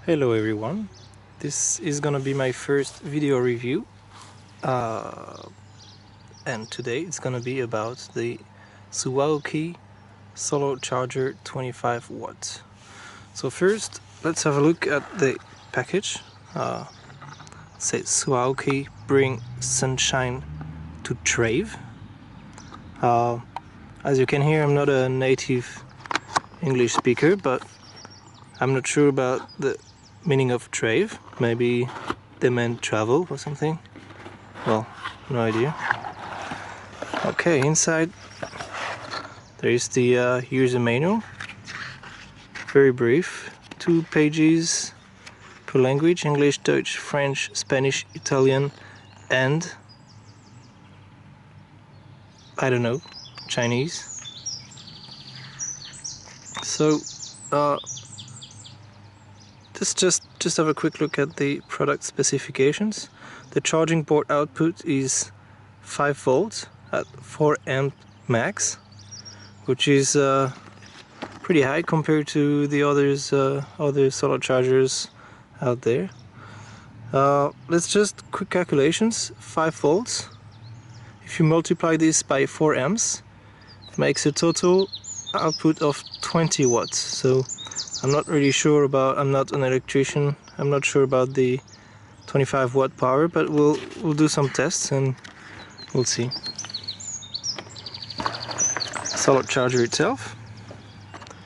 Hello everyone, this is gonna be my first video review and today it's gonna be about the Suaoki Solar Charger 25 watts. So first let's have a look at the package. It says Suaoki bring sunshine to Trave. As you can hear, I'm not a native English speaker, but I'm not sure about the meaning of Trave. Maybe they meant travel or something. Well, no idea. Okay, inside there is the user manual. Very brief. 2 pages per language: English, Dutch, French, Spanish, Italian, and I don't know, Chinese. So just have a quick look at the product specifications. The charging port output is 5 volts at 4 amp max, which is pretty high compared to the other solar chargers out there. Let's just quick calculations. 5 volts, if you multiply this by 4 amps, it makes a total output of 20 watts. So I'm not really sure about, I'm not an electrician, I'm not sure about the 25 watt power, but we'll do some tests and we'll see. Solar charger itself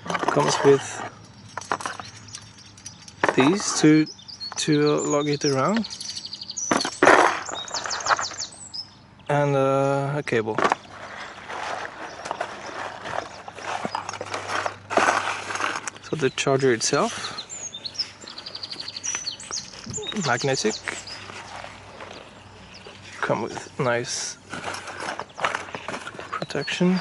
comes with these to lug it around, and a cable. So the charger itself, magnetic, come with nice protection.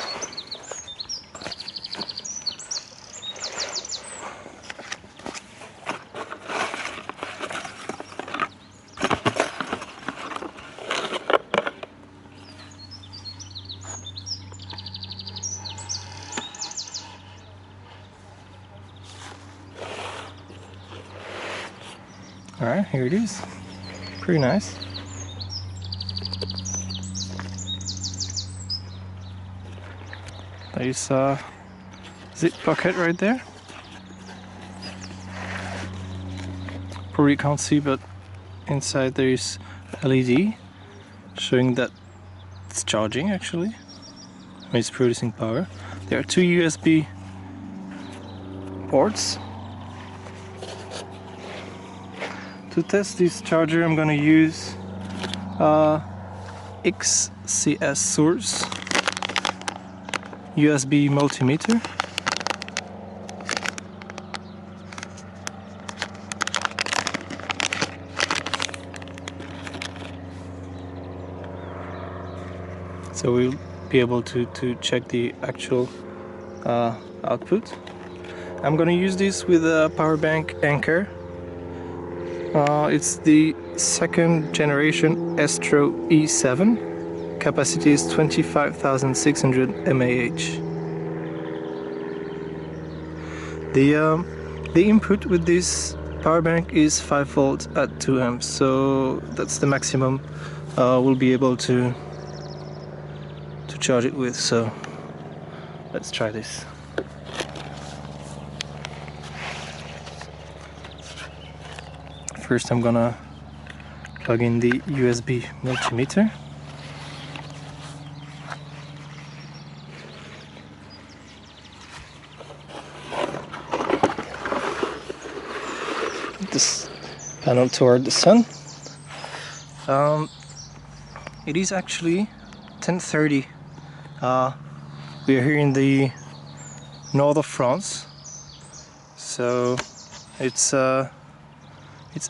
Alright, here it is. Pretty nice. There's a zip pocket right there. Probably can't see, but inside there is LED showing that it's charging actually. I mean, it's producing power. There are 2 USB ports. To test this charger, I'm gonna use XCS source USB multimeter. So we'll be able to check the actual output. I'm gonna use this with a power bank Anker. It's the 2nd generation Astro E7. Capacity is 25,600 mAh. The input with this power bank is 5 volts at 2 amps, so that's the maximum we'll be able to charge it with. So let's try this. First I'm gonna plug in the USB multimeter. Put this panel toward the sun. It is actually 10:30. We are here in the north of France, so it's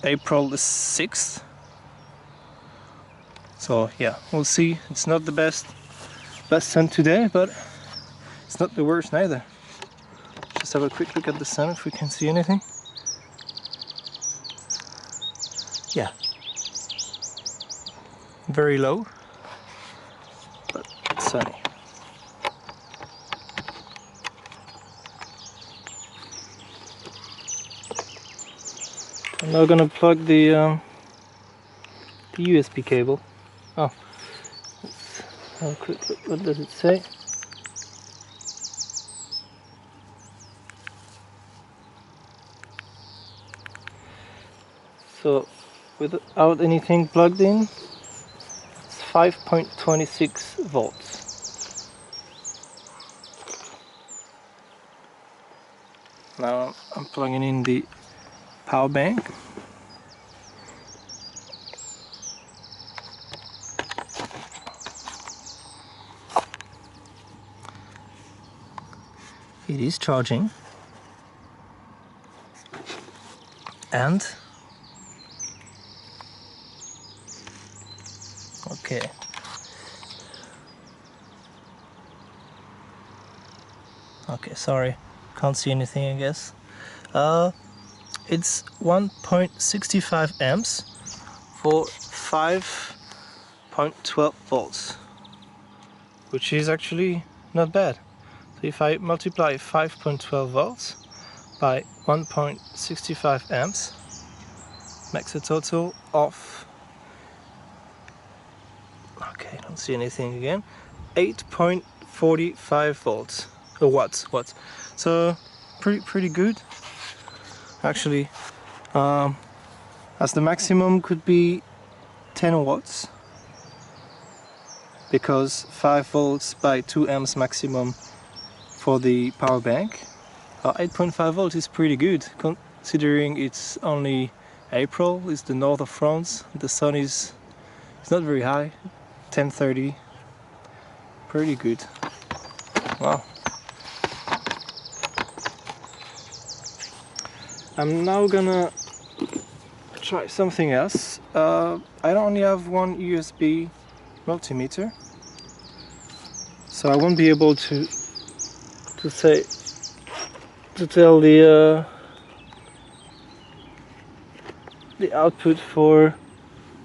April the 6th. So yeah, we'll see. It's not the best sun today, but it's not the worst neither. Just have a quick look at the sun if we can see anything. Yeah, very low, but sunny. I'm now gonna plug the USB cable. Oh, let's have a quick look. What does it say? So, without anything plugged in, it's 5.26 volts. Now I'm plugging in the power bank. It is charging, and okay. Okay, sorry, can't see anything, I guess. It's 1.65 amps for 5.12 volts, which is actually not bad. So if I multiply 5.12 volts by 1.65 amps, makes a total of, okay, I don't see anything again, 8.45 volts, or watts. So pretty good actually. As the maximum could be 10 watts, because 5 volts by 2 amps maximum for the power bank. 8.5 volts is pretty good, considering it's only April, it's the north of France, the sun is not very high, 10:30, pretty good. Wow. I'm now gonna try something else. I only have one USB multimeter, so I won't be able to tell the output for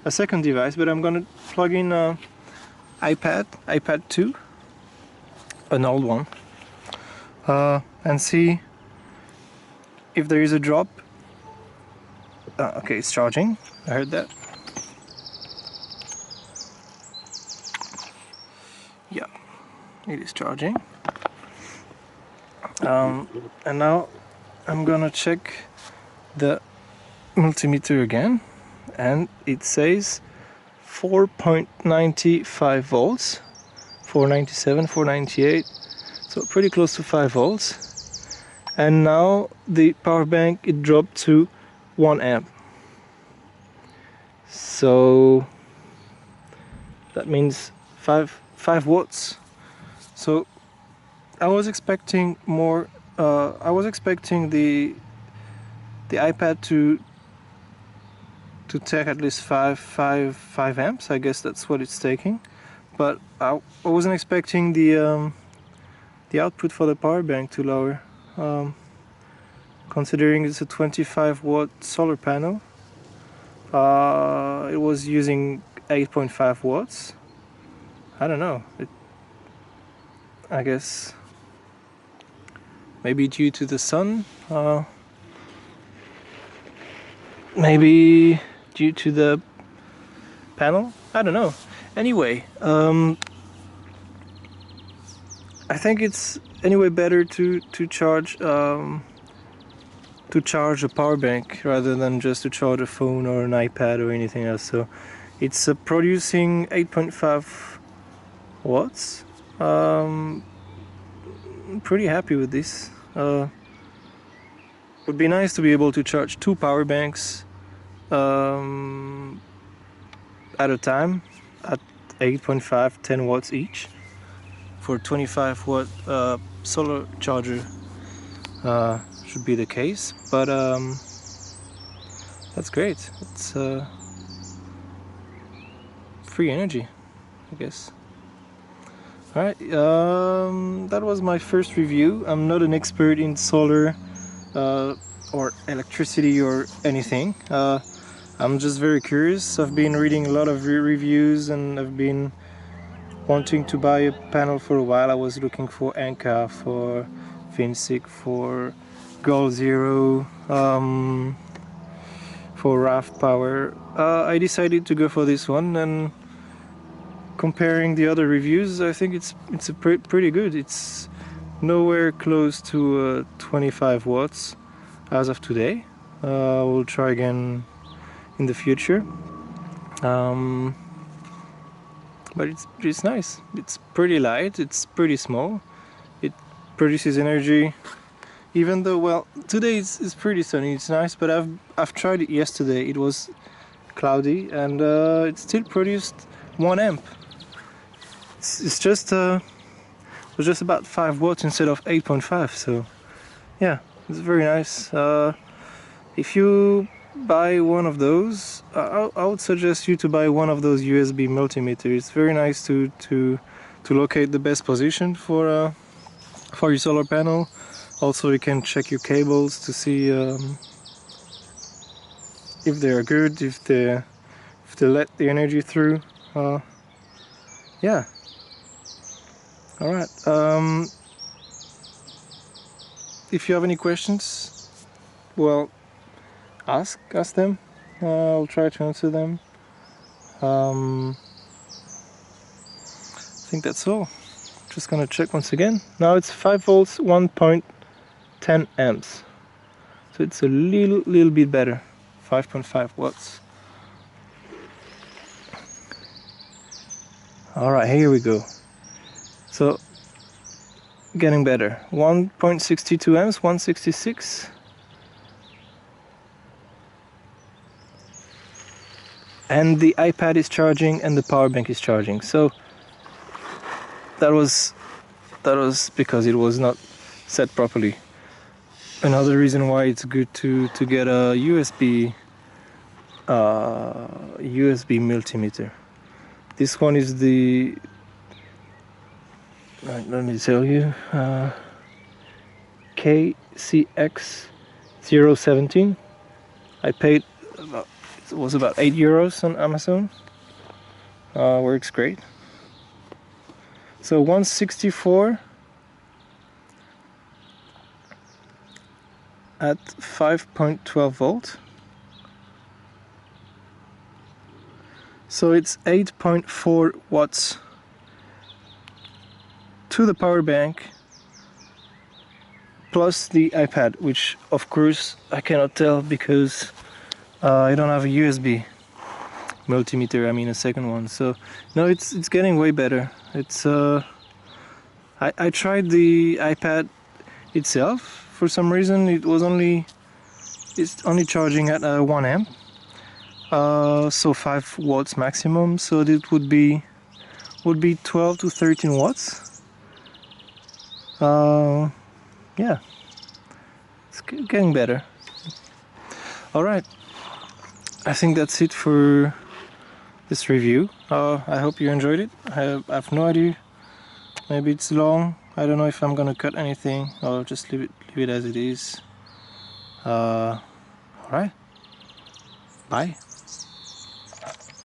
a second device, but I'm gonna plug in iPad 2, an old one, and see if there is a drop. Okay, it's charging. I heard that. Yeah, it is charging. And now I'm gonna check the multimeter again, and it says 4.95 volts, 497, 498, so pretty close to 5 volts. And now the power bank, it dropped to 1 amp. So that means 5 watts. So I was expecting more. I was expecting the iPad to take at least 5 amps. I guess that's what it's taking. But I wasn't expecting the output for the power bank to lower. Considering it's a 25 watt solar panel, it was using 8.5 watts. I don't know. I guess maybe due to the sun, maybe due to the panel, I don't know. Anyway, I think it's anyway better to charge a power bank rather than just to charge a phone or an iPad or anything else. So it's producing 8.5 watts. I'm pretty happy with this. Would be nice to be able to charge 2 power banks at a time at 8.5, 10 watts each for 25 watt solar charger. Should be the case, but that's great. It's free energy, I guess. Alright, that was my first review. I'm not an expert in solar or electricity or anything. I'm just very curious. I've been reading a lot of reviews, and I've been wanting to buy a panel for a while. I was looking for Anker, for Vinsik, for Goal Zero, for raft power, I decided to go for this one, and comparing the other reviews, I think it's pretty good. It's nowhere close to 25 watts as of today. We'll try again in the future. But it's nice. It's pretty light, it's pretty small, it produces energy, even though, well, today it's pretty sunny, it's nice, but I've tried it yesterday. It was cloudy, and it still produced 1 amp. It's just it was just about 5 watts instead of 8.5, so yeah, it's very nice. If you buy one of those, I would suggest you to buy one of those USB multimeters. It's very nice to locate the best position for your solar panel. Also, you can check your cables to see if they are good, if they let the energy through. Yeah. All right. If you have any questions, well, ask them. I'll try to answer them. I think that's all. Just gonna check once again. Now it's 5 volts, 1.10 amps. So it's a little bit better. 5.5 watts. Alright, here we go. So, getting better. 1.62 amps, 166. And the iPad is charging and the power bank is charging. So that was because it was not set properly. Another reason why it's good to get a USB multimeter. This one is the, let me tell you, KCX017. I paid about, it was about €8 on Amazon. Works great. So 164 at 5.12 volt. So it's 8.4 watts to the power bank plus the iPad, which of course I cannot tell because I don't have a USB multimeter, I mean a second one. So no, it's getting way better. It's I tried the iPad itself. For some reason it's only charging at 1 amp, so 5 watts maximum, so it would be 12 to 13 watts. Yeah, it's getting better. Alright, I think that's it for this review. I hope you enjoyed it. I have no idea, maybe it's long. I don't know if I'm gonna cut anything or just leave it as it is. Alright, bye.